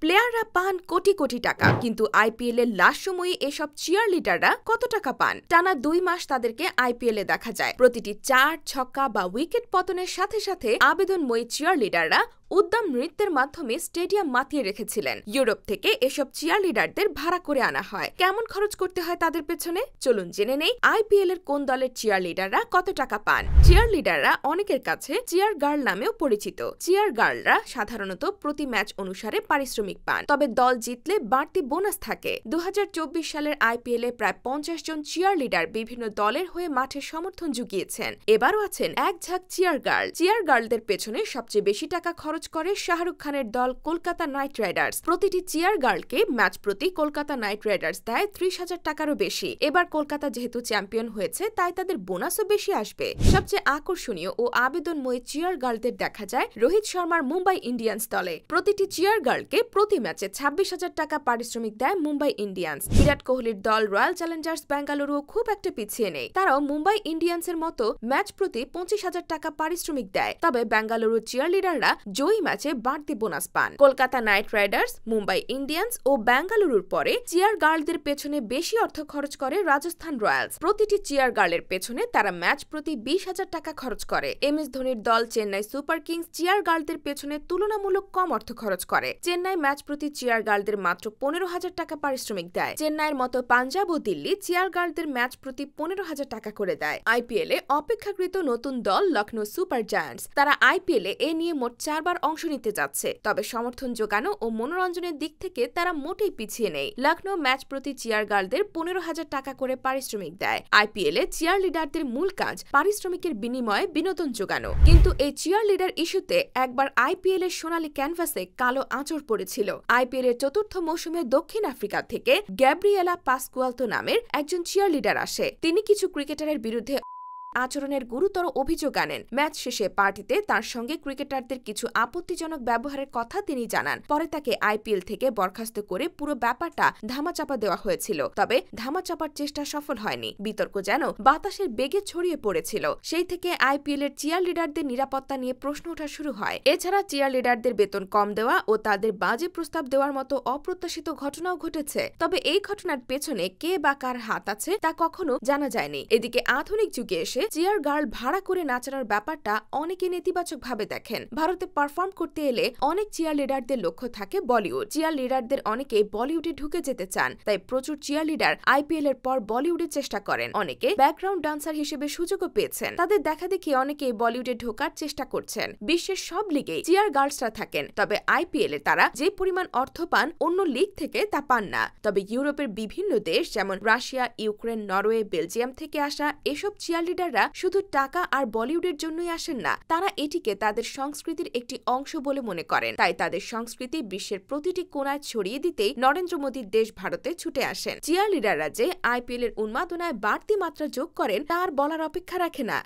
প্লেয়াররা পান কোটি কোটি টাকা, কিন্তু আইপিএল এর লাস্ট সময়ে এসব চিয়ার লিডাররা কত টাকা পান? টানা 2 মাস তাদেরকে আইপিএল এ দেখা যায়। প্রতিটি 4 ছক্কা বা উইকেট পতনের সাথে সাথে আবেদনময়ী চিয়ার লিডাররা উদ্দাম নৃত্যের মাধ্যমে স্টেডিয়াম মাতিয়ে রেখেছিলেন। ইউরোপ থেকে এসব চিয়ার লিডারদের ভাড়া করে আনা হয়। কেমন খরচ করতে হয় তাদের পেছনে? চলুন জেনে নেই আইপিএল এর কোন দলের চিয়ার লিডাররা কত টাকা পান। চিয়ার লিডাররা অনেকের কাছে চিয়ার গার্ল নামেও পরিচিত। চিয়ার গার্লরা সাধারণত প্রতি ম্যাচ অনুসারে পারিশ্রমিক পান, তবে দল জিতলে বাড়তি বোনাস থাকে। 2024 সালের আইপিএল এ প্রায় 50 জন চিয়ার লিডার বিভিন্ন দলের হয়ে মাঠে সমর্থন জুগিয়েছেন। এবারও আছেন এক ঝাঁক চিয়ার গার্ল। চিয়ার গার্লদের পেছনে সবচেয়ে বেশি টাকা খরচ করে শাহরুখ খানের দল কলকাতা নাইট রাইডার্স। প্রতিটি চিয়ার গার্লকে ম্যাচ প্রতি কলকাতা নাইট রাইডার্স দেয় 30,000 টাকারও বেশি। এবার কলকাতা যেহেতু চ্যাম্পিয়ন হয়েছে, তাই তাদের বোনাসও বেশি আসবে। সবচেয়ে আকর্ষণীয় ও আবেদনময়ী চিয়ার গার্লদের দেখা যায় রোহিত শর্মার মুম্বাই ইন্ডিয়ান্স দলে। প্রতিটি চিয়ার গার্লকে প্রতি ম্যাচে 26,000 টাকা পারিশ্রমিক দেয় মুম্বাই ইন্ডিয়ান্স। বিরাট কোহলির দল রয়্যাল চ্যালেঞ্জার্স বেঙ্গালুরু খুব একটা পিছিয়ে নেই। তারাও মুম্বাই ইন্ডিয়ান্সের মতো ম্যাচ প্রতি 25,000 টাকা পারিশ্রমিক দেয়, তবে বেঙ্গালুরু চিয়ার লিডাররা জয়ী ম্যাচে বাড়তি বোনাস পান। Kolkata Knight Riders, Mumbai Indians ও বেঙ্গালুরুর পরে চিয়ার গার্লদের পেছনে বেশি অর্থ খরচ করে রাজস্থান রয়্যালস। প্রতিটি চিয়ার গার্লের পেছনে তারা ম্যাচ প্রতি 20,000 টাকা খরচ করে। এমএস ধোনির দল চেন্নাই সুপার কিংস চিয়ার গার্লদের পেছনে তুলনামূলক কম অর্থ খরচ করে। চেন্নাই ম্যাচ প্রতি চিয়ার গার্লদের মাত্র 15,000 টাকা পারিশ্রমিক দেয়। চেন্নাইয়ের মতো পাঞ্জাব ও দিল্লি চিয়ার গার্লদের ম্যাচ প্রতি 15,000 টাকা করে দেয়। আইপিএল এ অপেক্ষাকৃত নতুন দল লখনৌ সুপার জায়ান্টস। তারা আইপিএল এ নিয়ে মোট 4 বার অংশ নিতে যাচ্ছে, তবে সমর্থন জোগানো ও মনোরঞ্জনের দিক থেকে তারা মোটেই পিছিয়ে নেই। লখনৌ ম্যাচ প্রতি চিয়ার গার্লদের 15,000 টাকা করে পারিশ্রমিক দেয়। আইপিএল এ চিয়ার লিডারদের মূল কাজ পারিশ্রমিকের বিনিময়ে বিনোদন জোগানো, কিন্তু এই চিয়ার লিডার ইস্যুতে একবার আইপিএল এর সোনালী ক্যানভাসে কালো আঁচড় পড়েছিল। আইপিএল এর 4র্থ মৌসুমে দক্ষিণ আফ্রিকা থেকে গ্যাব্রিয়েলা পাসকুয়ালতো নামের একজন চিয়ার লিডার আসে। তিনি কিছু ক্রিকেটারের বিরুদ্ধে আচরণের গুরুতর অভিযোগ আনেন। ম্যাচ শেষে পার্টিতে তার সঙ্গে ক্রিকেটারদের কিছু আপত্তিজনক ব্যবহারের কথা তিনি জানান। পরে তাকে আইপিএল থেকে বরখাস্ত করে পুরো ব্যাপারটা ধামাচাপা দেওয়া হয়েছিল, তবে ধামাচাপার চেষ্টা সফল হয়নি। বিতর্ক যেন বাতাসের বেগে ছড়িয়ে পড়েছিল। সেই থেকে আইপিএল এর চিয়ার লিডারদের নিরাপত্তা নিয়ে প্রশ্ন ওঠা শুরু হয়। এছাড়া চিয়ার লিডারদের বেতন কম দেওয়া ও তাদের বাজে প্রস্তাব দেওয়ার মতো অপ্রত্যাশিত ঘটনাও ঘটেছে, তবে এই ঘটনার পেছনে কে বা কার হাত আছে তা কখনো জানা যায়নি। এদিকে আধুনিক যুগে এসে চিয়ার গার্ল ভাড়া করে নাচানোর ব্যাপারটা অনেকে নেতিবাচক ভাবে দেখেন। ভারতে পারফর্ম করতে এলে অনেক চিয়ার লিডারদের লক্ষ্য থাকে বলিউড। চিয়ার লিডারদের অনেকে বলিউডে ঢুকে যেতে চান, তাই প্রচুর চিয়ার লিডার আইপিএল এর পর বলিউডে চেষ্টা করেন। অনেকে ব্যাকগ্রাউন্ড ডান্সার হিসেবে সুযোগও পেয়েছেন। তাদের দেখা দেখি অনেকে বলিউডে ঢোকার চেষ্টা করছেন। বিশ্বের সব লিগেই চিয়ার গার্লসরা থাকেন, তবে আইপিএল এ তারা যে পরিমাণ অর্থ পান অন্য লিগ থেকে তা পান না। তবে ইউরোপের বিভিন্ন দেশ যেমন রাশিয়া, ইউক্রেন, নরওয়ে, বেলজিয়াম থেকে আসা এসব চিয়ার লিডাররা শুধু টাকা আর বলিউডের জন্যই আসেন না, তারা এটিকে তাদের সংস্কৃতির একটি অংশ বলে মনে করেন। তাই তাদের সংস্কৃতি বিশ্বের প্রতিটি কোণায় ছড়িয়ে দিতেই নরেন্দ্র মোদীর দেশ ভারতে ছুটে আসেন। চিয়ার লিডাররা যে আইপিএল এর উন্মাদনায় বাড়তি মাত্রা যোগ করেন তার বলার অপেক্ষা রাখে না।